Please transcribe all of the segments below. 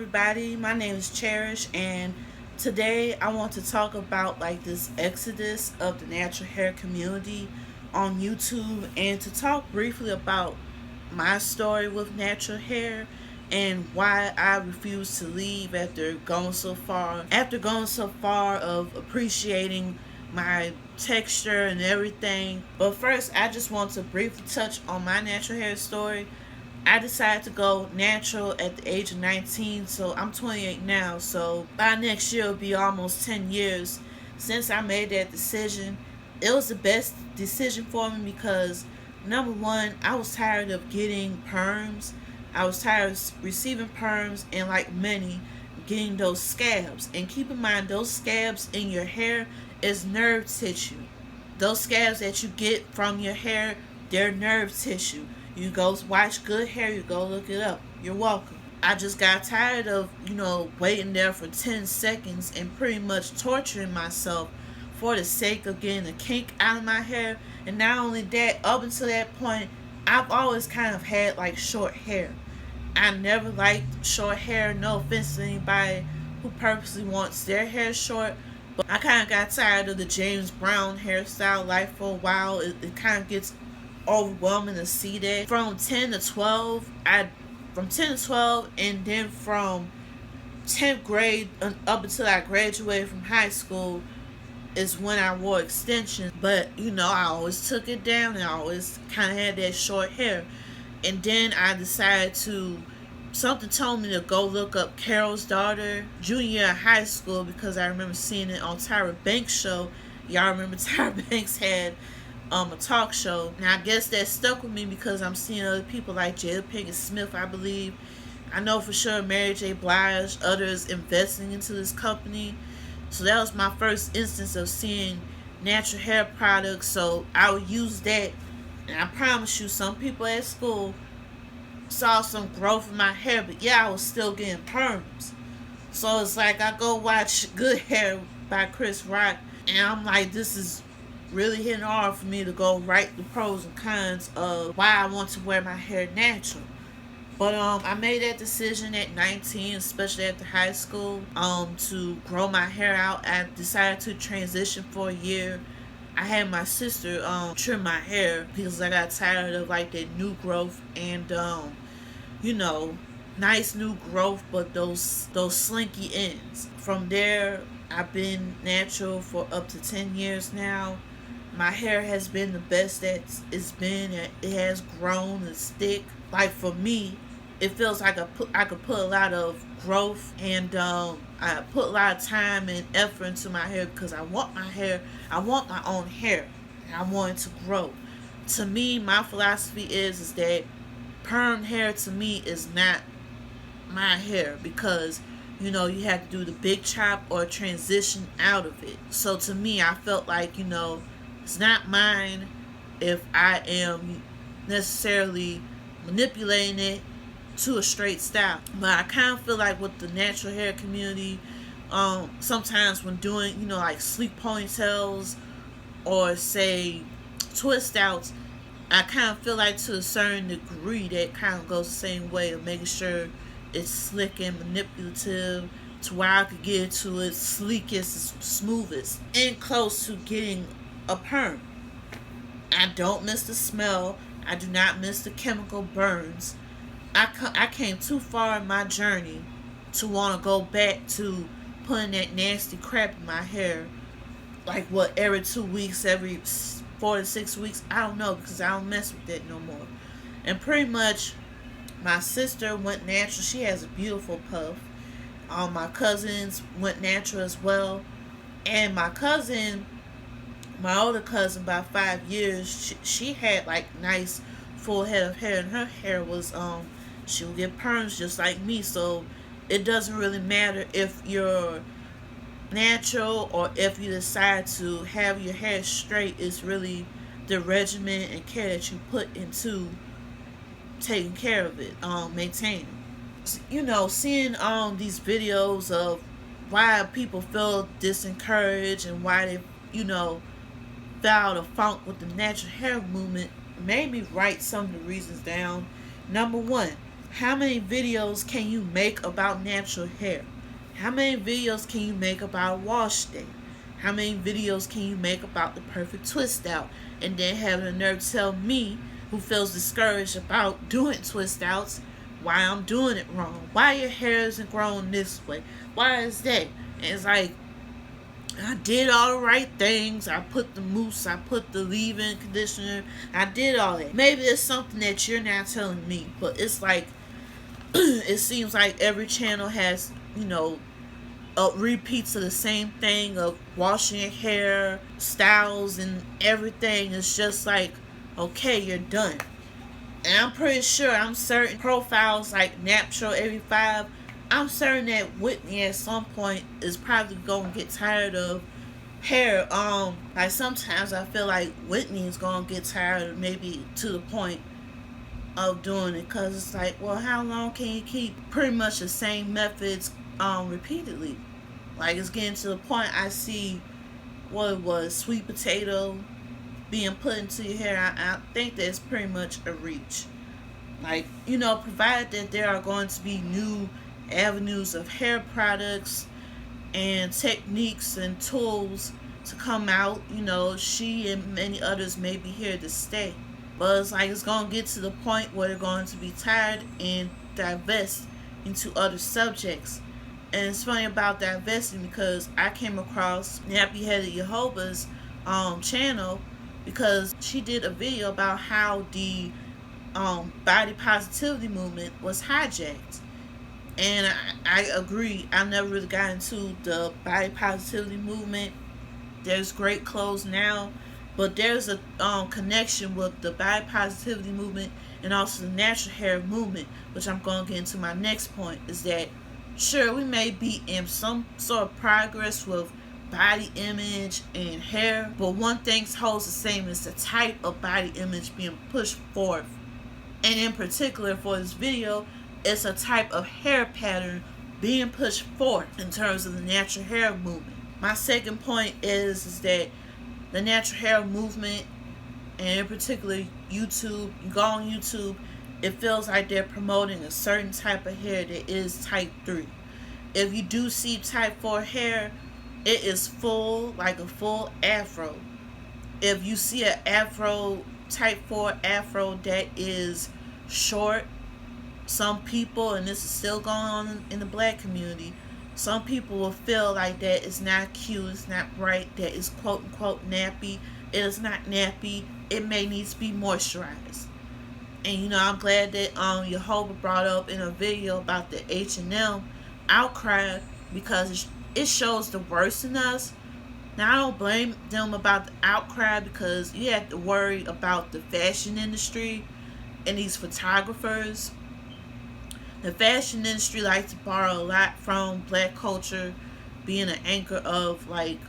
everybody, my name is Cherish, and today I want to talk about like this exodus of the natural hair community on YouTube, and to talk briefly about my story with natural hair and why I refuse to leave after going so far of appreciating my texture and everything. But first, I just want to briefly touch on my natural hair story. I decided to go natural at the age of 19, so I'm 28 now. So by next year, it'll be almost 10 years since I made that decision. It was the best decision for me because, number one, I was tired of getting perms. I was tired of receiving perms and, like many, getting those scabs. And keep in mind, those scabs in your hair is nerve tissue. Those scabs that you get from your hair, they're nerve tissue. You go watch Good Hair, you go look it up. You're welcome. I just got tired of, waiting there for 10 seconds and pretty much torturing myself for the sake of getting a kink out of my hair. And not only that, up until that point, I've always kind of had like short hair. I never liked short hair. No offense to anybody who purposely wants their hair short. But I kind of got tired of the James Brown hairstyle life for a while. It kind of gets overwhelming to see that. From 10 to 12, and then from 10th grade up until I graduated from high school is when I wore extensions. But I always took it down and I always kind of had that short hair. And then I decided to, something told me to go look up Carol's Daughter junior year in high school, because I remember seeing it on Tyra Banks' show. Y'all remember Tyra Banks had a talk show. Now I guess that stuck with me because I'm seeing other people like Jada Pinkett Smith, I believe. I know for sure Mary J. Blige, others investing into this company. So that was my first instance of seeing natural hair products. So I would use that. And I promise you, some people at school saw some growth in my hair, but yeah, I was still getting perms. So it's like I go watch Good Hair by Chris Rock, and I'm like, this is really hitting hard for me to go write the pros and cons of why I want to wear my hair natural. But I made that decision at 19, especially after high school, to grow my hair out. I decided to transition for a year. I had my sister trim my hair because I got tired of like that new growth and nice new growth, but those slinky ends. From there, I've been natural for up to 10 years now. My hair has been the best that it's been. It has grown, it's thick. Like for me, it feels like I could put a lot of growth, and I put a lot of time and effort into my hair because I want my own hair, and I want it to grow. To me, my philosophy is that perm hair to me is not my hair, because you have to do the big chop or transition out of it. So to me, I felt like it's not mine if I am necessarily manipulating it to a straight style. But I kind of feel like with the natural hair community, sometimes when doing like sleek ponytails or say twist outs, I kind of feel like to a certain degree that kind of goes the same way of making sure it's slick and manipulative to where I could get it to its sleekest, smoothest, and close to getting a perm. I don't miss the smell. I do not miss the chemical burns. I came too far in my journey to want to go back to putting that nasty crap in my hair. Like what, every 2 weeks, every 4 to 6 weeks? I don't know, because I don't mess with that no more. And pretty much, my sister went natural. She has a beautiful puff. My cousins went natural as well. And my older cousin, by 5 years, she had like nice full head of hair, and her hair was she would get perms just like me. So it doesn't really matter if you're natural or if you decide to have your hair straight. It's really the regimen and care that you put into taking care of it, maintaining. Seeing these videos of why people feel disencouraged and why they fell out of funk with the natural hair movement made me write some of the reasons down. Number one, How many videos can you make about natural hair? How many videos can you make about wash day? How many videos can you make about the perfect twist out? And then having the nerve to tell me, who feels discouraged about doing twist outs, why I'm doing it wrong. Why your hair isn't growing this way? Why is that? And it's like, I did all the right things. I put the mousse, I put the leave-in conditioner, I did all that. Maybe it's something that you're not telling me, but it's like, it seems like every channel has, repeats of the same thing of washing your hair, styles, and everything. It's just like, okay, you're done. And I'm pretty sure, I'm certain profiles like Natural 85, I'm certain that Whitney at some point is probably gonna get tired of hair. Like sometimes I feel like Whitney is gonna get tired, maybe to the point of doing it, because it's like, well, how long can you keep pretty much the same methods repeatedly? Like, it's getting to the point I see what it was, sweet potato being put into your hair. I think that's pretty much a reach. Like, provided that there are going to be new avenues of hair products and techniques and tools to come out, she and many others may be here to stay. But it's like, it's going to get to the point where they're going to be tired and divest into other subjects. And it's funny about divesting, because I came across Nappy Headed Jehovah's channel, because she did a video about how the body positivity movement was hijacked. And I agree. I never really got into the body positivity movement. There's great clothes now, but there's a connection with the body positivity movement and also the natural hair movement, which I'm going to get into my next point, is that sure, we may be in some sort of progress with body image and hair, but one thing holds the same, is the type of body image being pushed forth. And in particular for this video, it's a type of hair pattern being pushed forth in terms of the natural hair movement. My second point is that the natural hair movement, and in particular YouTube, you go on YouTube, it feels like they're promoting a certain type of hair that is type 3. If you do see type 4 hair, it is full, like a full afro. If you see an afro, type 4 afro that is short, some people, and this is still going on in the black community, some people will feel like that is not cute, it's not right, that is quote unquote nappy. It is not nappy. It may need to be moisturized. And I'm glad that Jehovah brought up in a video about the H&M outcry, because it shows the worst in us. Now, I don't blame them about the outcry, because you have to worry about the fashion industry and these photographers. The fashion industry likes to borrow a lot from black culture, being an anchor of, like,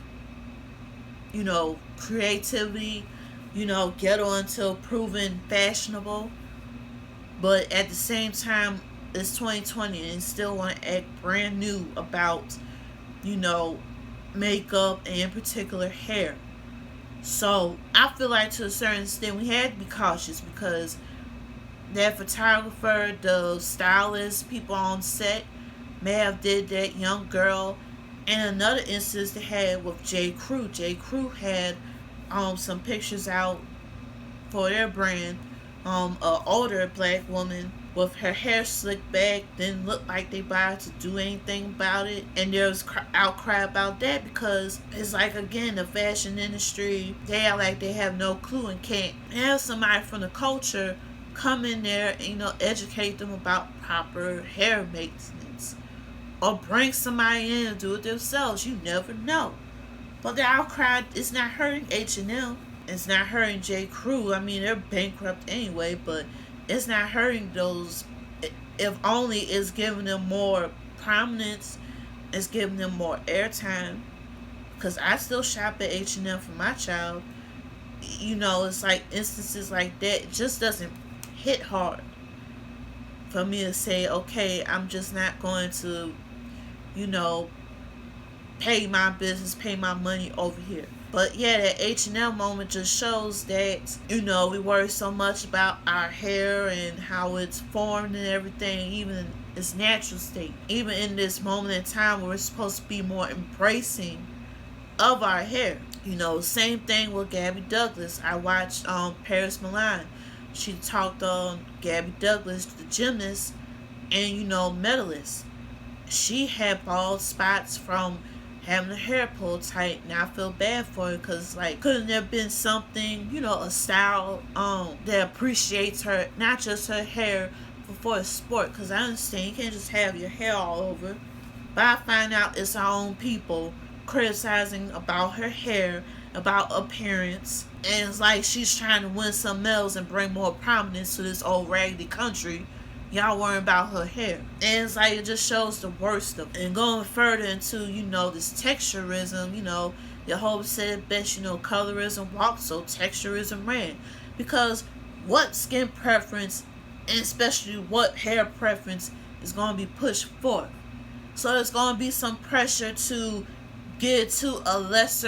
creativity, ghetto until proven fashionable. But at the same time, it's 2020 and still want to act brand new about, makeup and in particular hair. So I feel like to a certain extent we had to be cautious, because that photographer, the stylist, people on set may have did that young girl. And another instance they had with J. Crew. J. Crew had some pictures out for their brand. An older black woman with her hair slicked back, didn't look like they bothered to do anything about it. And there was outcry about that, because it's like, again, the fashion industry, they are like they have no clue and can't have somebody from the culture come in there and educate them about proper hair maintenance, or bring somebody in and do it themselves. You never know. But the outcry is not hurting H&M. It's not hurting J. Crew. I mean, they're bankrupt anyway, but it's not hurting those. If only it's giving them more prominence, it's giving them more airtime. Because I still shop at H&M for my child. It's like instances like that. It just doesn't hit hard for me to say, okay, I'm just not going to, pay my business, pay my money over here. But yeah, that H&M moment just shows that, we worry so much about our hair and how it's formed and everything, even in its natural state. Even in this moment in time where we're supposed to be more embracing of our hair. Same thing with Gabby Douglas. I watched Paris Milan. She talked on Gabby Douglas, the gymnast and, medalist. She had bald spots from having her hair pulled tight, and I feel bad for her because, couldn't there been something, a style that appreciates her, not just her hair, but for a sport? Because I understand you can't just have your hair all over. But I find out it's our own people criticizing about her hair, about appearance, and it's like she's trying to win some medals and bring more prominence to this old raggedy country. Y'all worrying about her hair. And it's like it just shows the worst of it. And going further into, this texturism, your whole said best, colorism walked, so texturism ran. Because what skin preference, and especially what hair preference, is going to be pushed forth? So there's going to be some pressure to get to a less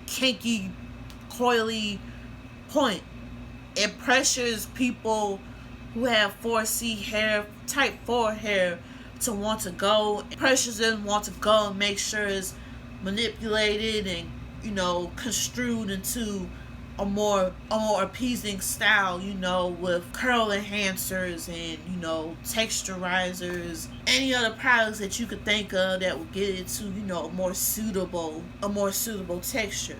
kinky, coily point. It pressures people who have 4C hair, type 4 hair, to want to go. It pressures them to want to go and make sure it's manipulated and, construed into a more appeasing style, with curl enhancers and, texturizers, any other products that you could think of that would get it to, a more suitable texture.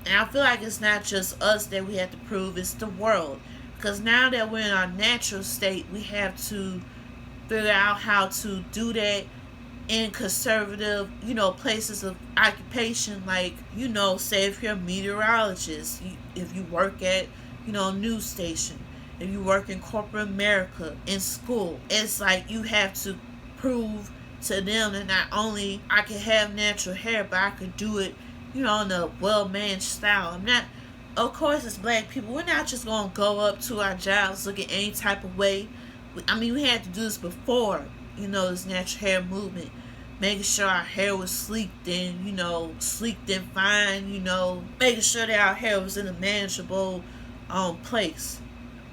And I feel like it's not just us that we have to prove, it's the world. Because now that we're in our natural state, we have to figure out how to do that in conservative, places of occupation. Like, say if you're a meteorologist, if you work at, a news station, if you work in corporate America, in school, it's like you have to prove to them that not only I can have natural hair, but I could do it, in a well-managed style. Of course, as black people, we're not just going to go up to our jobs looking any type of way. We had to do this before, this natural hair movement. Making sure our hair was sleeked and, sleeked and fine, making sure that our hair was in a manageable place.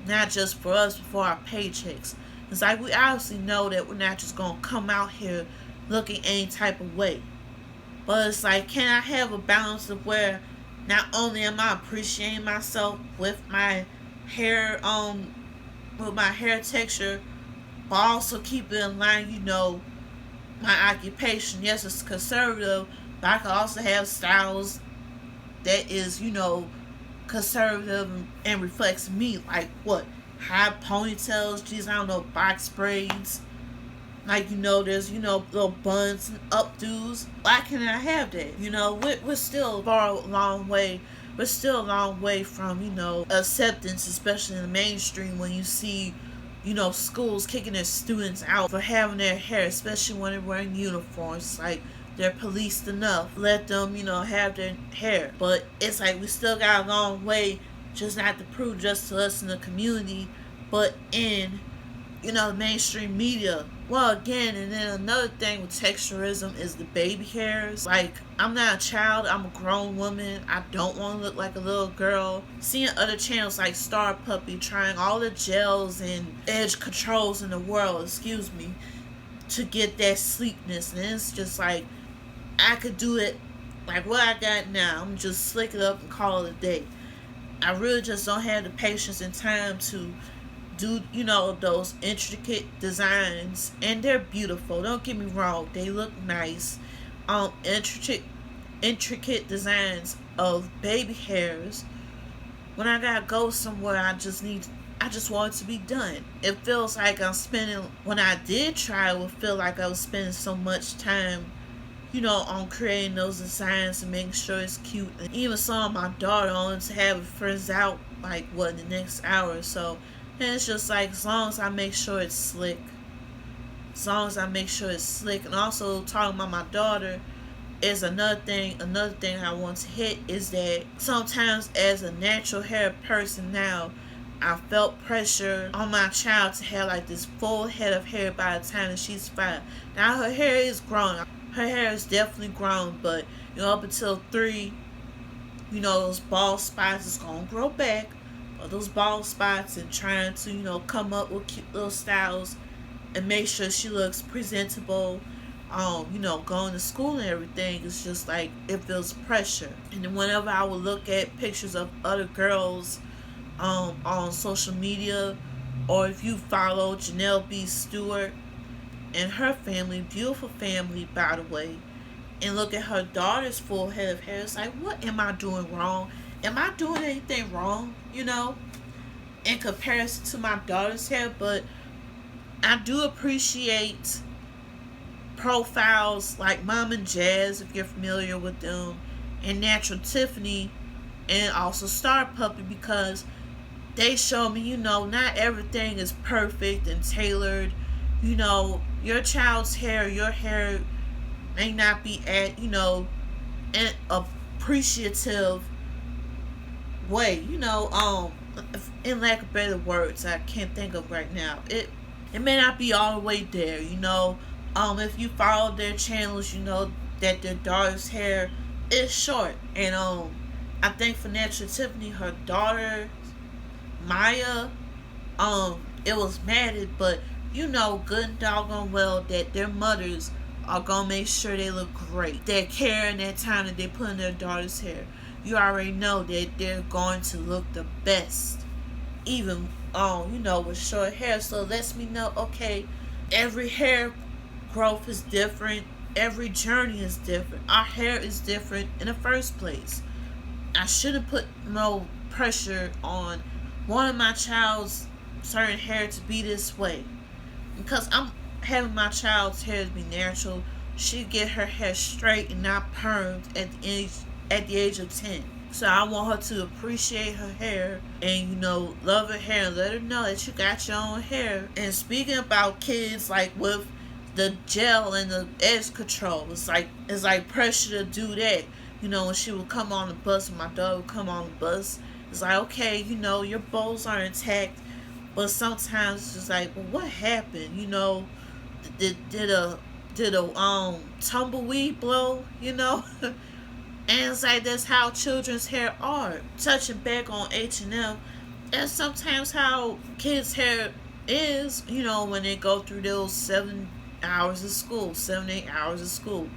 Not just for us, but for our paychecks. It's like we obviously know that we're not just going to come out here looking any type of way. But it's like, can I have a balance of where not only am I appreciating myself with my hair texture, but also keep it in line, my occupation. Yes, it's conservative, but I can also have styles that is, conservative and reflects me. Like what? High ponytails, geez, I don't know, box braids. Like, there's, little buns and updos. Why can't I have that? We're still far a long way. We're still a long way from, acceptance, especially in the mainstream, when you see, schools kicking their students out for having their hair, especially when they're wearing uniforms. Like, they're policed enough. Let them, have their hair. But it's like we still got a long way, just not to prove just to us in the community, but in, the mainstream media. Well, again, and then another thing with texturism is the baby hairs. Like, I'm not a child, I'm a grown woman. I don't want to look like a little girl. Seeing other channels like Star Puppy trying all the gels and edge controls in the world, to get that sleekness. And it's just like, I could do it like what I got now. I'm just slick it up and call it a day. I really just don't have the patience and time to do, those intricate designs. And they're beautiful, don't get me wrong, they look nice. Intricate designs of baby hairs. When I gotta go somewhere, I just want it to be done. It feels like when I did try, it would feel like I was spending so much time, on creating those designs and making sure it's cute. And even saw my daughter on to have it friends out, in the next hour or so. And it's just like, as long as I make sure it's slick. And also, talking about my daughter is another thing I want to hit, is that sometimes as a natural hair person now, I felt pressure on my child to have this full head of hair by the time that she's 5. Now her hair is growing. her hair is definitely grown, but up until 3, those bald spots is gonna grow back, or those bald spots, and trying to come up with cute little styles and make sure she looks presentable. Going to school and everything, it's just like it feels pressure. And then whenever I would look at pictures of other girls on social media, or if you follow Janelle B. Stewart and her family, beautiful family by the way, and look at her daughter's full head of hair, it's like, what am I doing wrong? Am I doing anything wrong, in comparison to my daughter's hair? But I do appreciate profiles like Mom and Jazz, if you're familiar with them, and Natural Tiffany, and also Star Puppy, because they show me, not everything is perfect and tailored. Your child's hair, your hair may not be at, an appreciative way, in lack of better words, I can't think of right now. It may not be all the way there, if you follow their channels, that their daughter's hair is short. And I think for Natural Tiffany, her daughter Maya, it was matted, but good and doggone well that their mothers are gonna make sure they look great. That care and that time that they put in their daughter's hair, you already know that they're going to look the best, even with short hair. So it lets me know, okay, every hair growth is different, every journey is different, our hair is different in the first place. I shouldn't put no pressure on one of my child's certain hair to be this way, because I'm having my child's hair to be natural. She get her hair straight and not permed at the age of 10. So I want her to appreciate her hair and love her hair, and let her know that you got your own hair. And speaking about kids, like with the gel and the edge control, it's like pressure to do that. When she would come on the bus, when my daughter would come on the bus, it's like, okay, your bows are intact, but sometimes it's just like, well, what happened? Did a tumbleweed blow? And it's like, that's how children's hair are. Touching back on H&M, that's sometimes how kids' hair is. When they go through those 7 hours of school, 7-8 hours of school.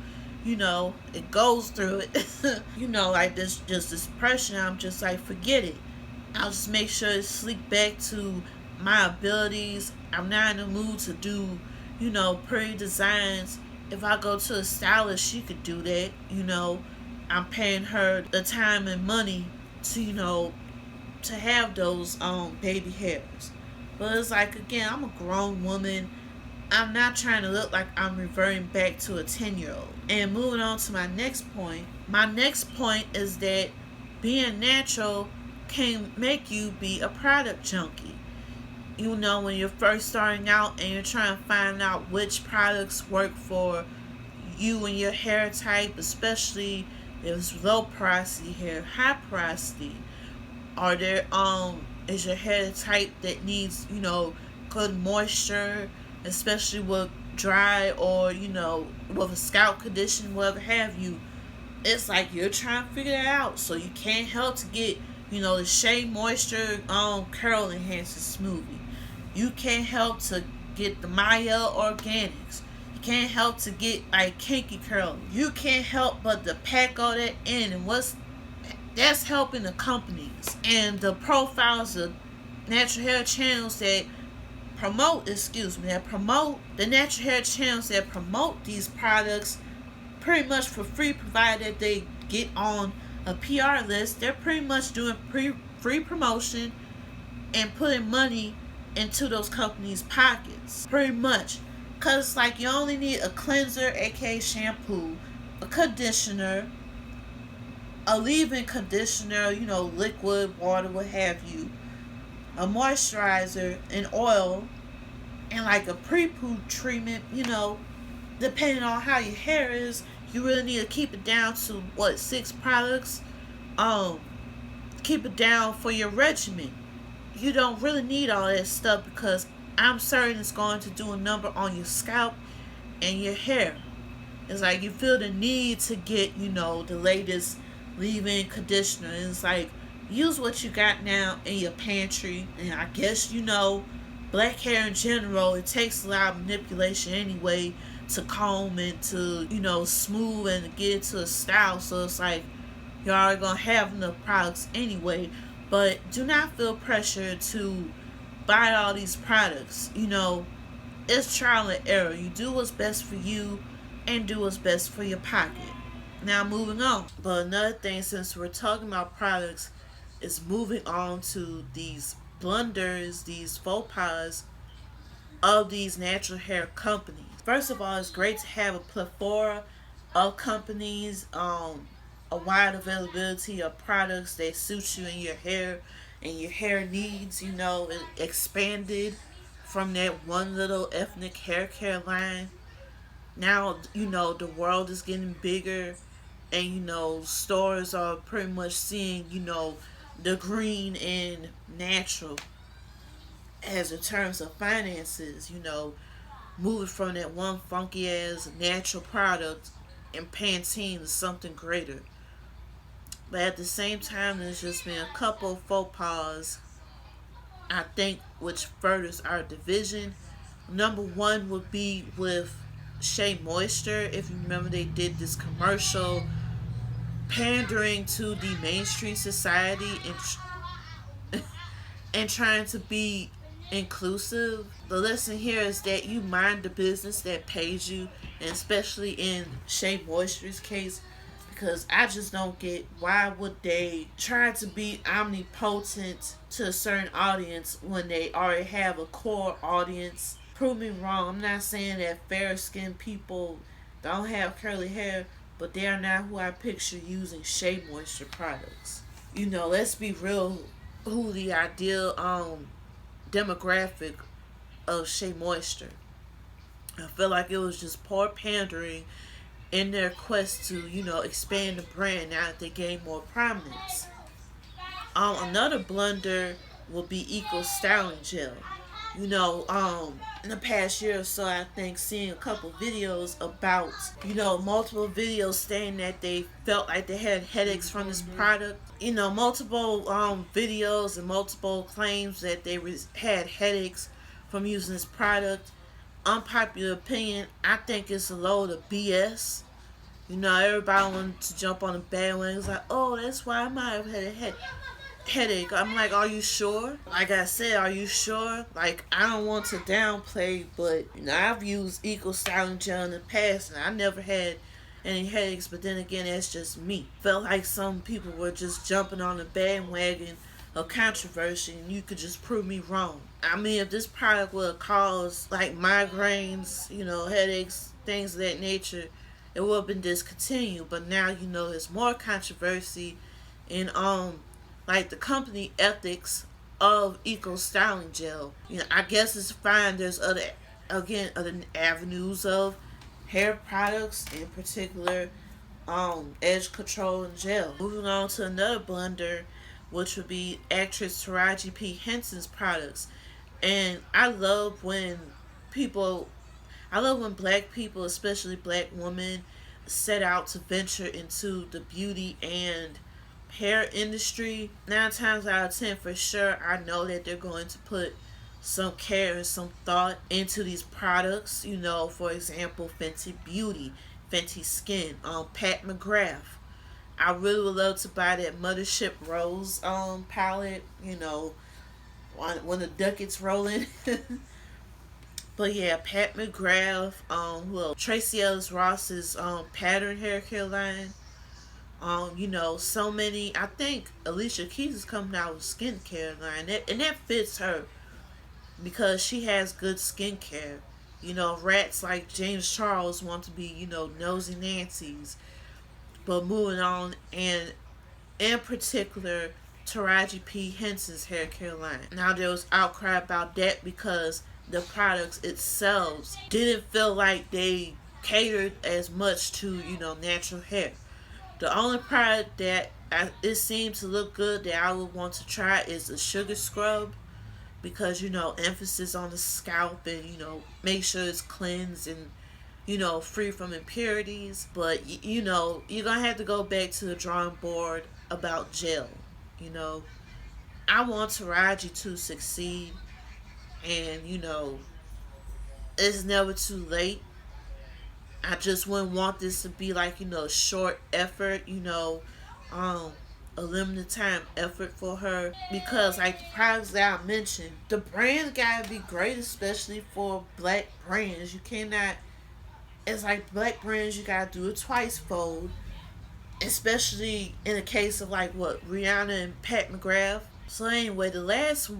It goes through it. Like this pressure. I'm just like, forget it. I'll just make sure it's sleek back to my abilities. I'm not in the mood to do, pretty designs. If I go to a stylist, she could do that. I'm paying her the time and money to, to have those baby hairs. But it's like, again, I'm a grown woman. I'm not trying to look like I'm reverting back to a 10-year-old. And moving on to my next point. My next point is that being natural can make you be a product junkie. When you're first starting out and you're trying to find out which products work for you and your hair type, especially if it's low porosity hair, high porosity, or is your hair type that needs, good moisture, especially with dry or, with a scalp condition, whatever have you. It's like you're trying to figure that out. So you can't help to get, the Shea Moisture curl enhancer smoothie. You can't help to get the Maya Organics. You can't help to get like kinky curl. You can't help but to pack all that in, and that's helping the companies and the profiles of natural hair channels that promote the natural hair channels that promote these products pretty much for free, provided they get on a PR list. They're pretty much doing free promotion and putting money into those companies' pockets, pretty much. Because it's like, you only need a cleanser, aka shampoo, a conditioner, a leave-in conditioner, liquid, water, what have you, a moisturizer, an oil, and like a pre-poo treatment. Depending on how your hair is, you really need to keep it down to 6 products. Keep it down for your regimen. You don't really need all that stuff, because I'm certain it's going to do a number on your scalp and your hair. It's like you feel the need to get, the latest leave-in conditioner. And it's like, use what you got now in your pantry. And I guess, black hair in general, it takes a lot of manipulation anyway to comb and to, smooth and get to a style. So it's like, you're already going to have enough products anyway. But do not feel pressure to buy all these products. It's trial and error. You do what's best for you and do what's best for your pocket. Now, moving on. But another thing, since we're talking about products, is moving on to these blunders, these faux pas of these natural hair companies. First of all, it's great to have a plethora of companies, a wide availability of products that suit you in your hair and your hair needs, expanded from that one little ethnic hair care line. Now, the world is getting bigger, and, stores are pretty much seeing, the green and natural as in terms of finances, moving from that one funky ass natural product and Pantene to something greater. But at the same time, there's just been a couple of faux pas, I think, which furthers our division. Number one would be with Shea Moisture. If you remember, they did this commercial pandering to the mainstream society and trying to be inclusive. The lesson here is that you mind the business that pays you, and especially in Shea Moisture's case, because I just don't get why would they try to be omnipotent to a certain audience when they already have a core audience. Prove me wrong. I'm not saying that fair skinned people don't have curly hair, but they are not who I picture using Shea Moisture products. Let's be real, who the ideal demographic of Shea Moisture. I feel like it was just poor pandering in their quest to, expand the brand now that they gain more prominence. Another blunder will be Eco Styling Gel. In the past year or so, I think seeing a couple videos about, multiple videos saying that they felt like they had headaches from this product. Multiple videos and multiple claims that they had headaches from using this product. Unpopular opinion, I think it's a load of BS. Everybody wanted to jump on the bandwagon. It's like, oh, that's why I might have had a headache. I'm like, are you sure? Like I said, are you sure? Like, I don't want to downplay, but I've used Eco Styling Gel in the past, and I never had any headaches. But then again, that's just me. Felt like some people were just jumping on the bandwagon of controversy, and you could just prove me wrong. I mean, if this product would cause like migraines, headaches, things of that nature, it would have been discontinued. But now, there's more controversy in like the company ethics of Eco Styling Gel. I guess it's fine. There's other avenues of hair products, in particular, edge control and gel. Moving on to another blunder, which would be actress Tarji P Henson's products. And I love when black people, especially black women, set out to venture into the beauty and hair industry. 9 times out of 10, for sure, I know that they're going to put some care and some thought into these products. For example, Fenty Beauty, Fenty Skin, Pat McGrath. I really would love to buy that Mothership Rose palette, when the ducats rolling. But yeah, Pat McGrath, Tracy Ellis Ross's pattern hair care line. So many. I think Alicia Keys is coming out with skincare line, and that fits her because she has good skincare. Rats like James Charles want to be, nosy Nancy's. But moving on, and in particular, Tarji P Henson's hair care line. Now there was outcry about that because the products itself didn't feel like they catered as much to, natural hair. The only product that it seemed to look good that I would want to try is a sugar scrub because, emphasis on the scalp and, make sure it's cleansed and, free from impurities. But you're gonna have to go back to the drawing board about gel. You know, I want Taraji to succeed, and it's never too late. I just wouldn't want this to be like short effort. Um, a limited time effort for her, because like the products that I mentioned, the brands gotta be great, especially for black brands. You cannot. It's like black brands, you gotta do a twice fold, especially in the case of like what Rihanna and Pat McGrath. So anyway, the last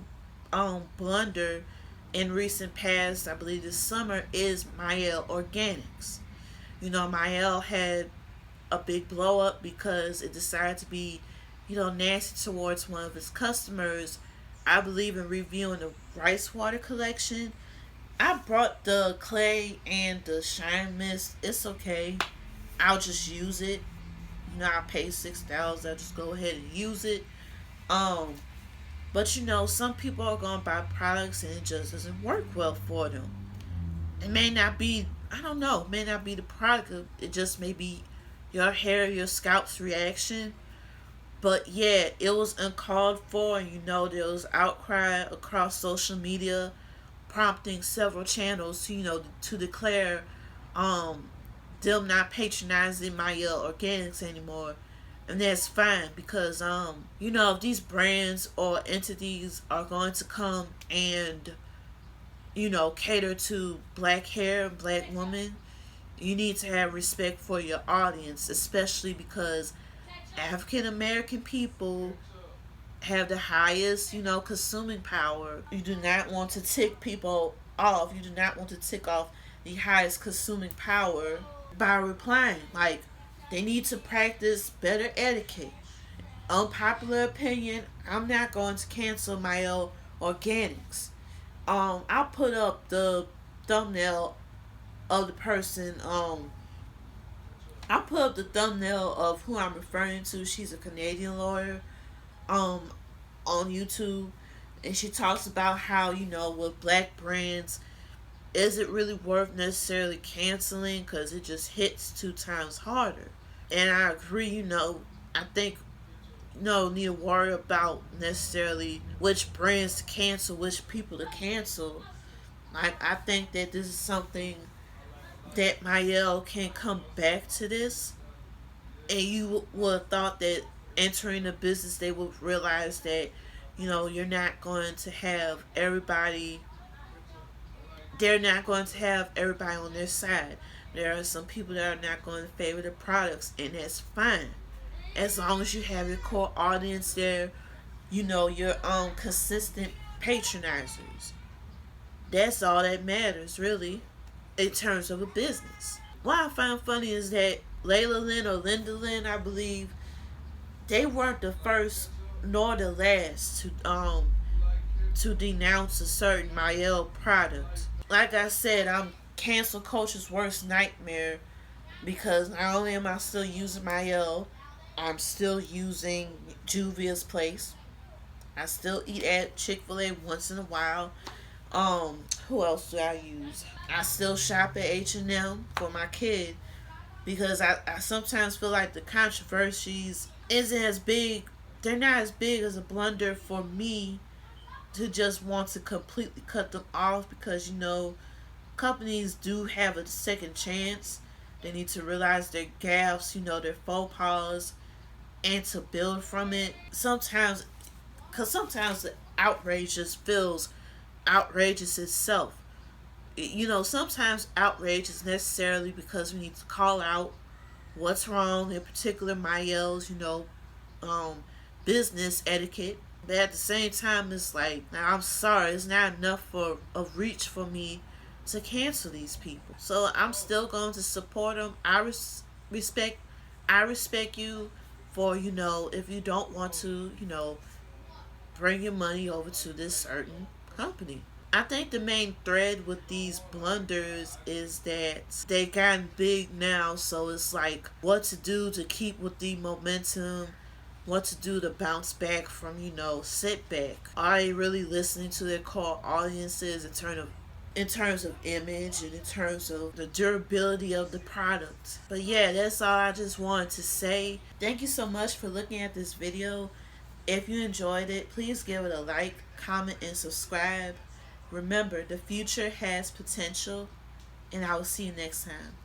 blunder in recent past, I believe this summer, is Mael Organics. Mael had a big blow up because it decided to be, nasty towards one of its customers. I believe in reviewing the rice water collection. I brought the clay and the shine mist. It's okay. I'll just use it. I pay $6. I'll just go ahead and use it. Um, but some people are gonna buy products and it just doesn't work well for them. It may not be, I don't know, it may not be the product. It just may be your hair, your scalp's reaction. But yeah, it was uncalled for, and there was outcry across social media, prompting several channels to to declare um them not patronizing Mael Organics anymore. And that's fine, because if these brands or entities are going to come and cater to black hair and black women, you need to have respect for your audience, especially because African American people have the highest, consuming power. You do not want to tick people off. You do not want to tick off the highest consuming power by replying. Like, they need to practice better etiquette. Unpopular opinion, I'm not going to cancel my organics. I'll put up the thumbnail of the person. I'll put up the thumbnail of who I'm referring to. She's a Canadian lawyer. Um, on YouTube, and she talks about how with black brands, is it really worth necessarily canceling, because it just hits 2 times harder. And I agree. I think need to worry about necessarily which brands to cancel, which people to cancel. I think that this is something that Mael can come back to this, and you would have thought that entering the business they would realize that you're not going to have everybody, they're not going to have everybody on their side. There are some people that are not going to favor the products, and that's fine, as long as you have your core audience there, your consistent patronizers. That's all that matters, really, in terms of a business. What I find funny is that Layla Lynn, or Linda Lynn, I believe, they weren't the first nor the last to denounce a certain Mael product. Like I said, I'm cancel culture's worst nightmare, because not only am I still using Mael, I'm still using Juvia's Place. I still eat at Chick-fil-A once in a while. Who else do I use? I still shop at H&M for my kid, because I sometimes feel like the controversies isn't as big. They're not as big as a blunder for me to just want to completely cut them off, because companies do have a second chance. They need to realize their gaffes, their faux pas, and to build from it. Sometimes the outrage just feels outrageous itself. Sometimes outrage is necessarily because we need to call out what's wrong, in particular Mael's, um, business etiquette. But at the same time, it's like, now I'm sorry, it's not enough for a reach for me to cancel these people. So I'm still going to support them. Respect. I respect you for if you don't want to bring your money over to this certain company. I think the main thread with these blunders is that they gotten big now, so it's like what to do to keep with the momentum, what to do to bounce back from setback. Are they really listening to their core audiences in terms of in terms of image and in terms of the durability of the product. But yeah, that's all I just wanted to say. Thank you so much for looking at this video. If you enjoyed it, please give it a like, comment, and subscribe. Remember, the future has potential, and I will see you next time.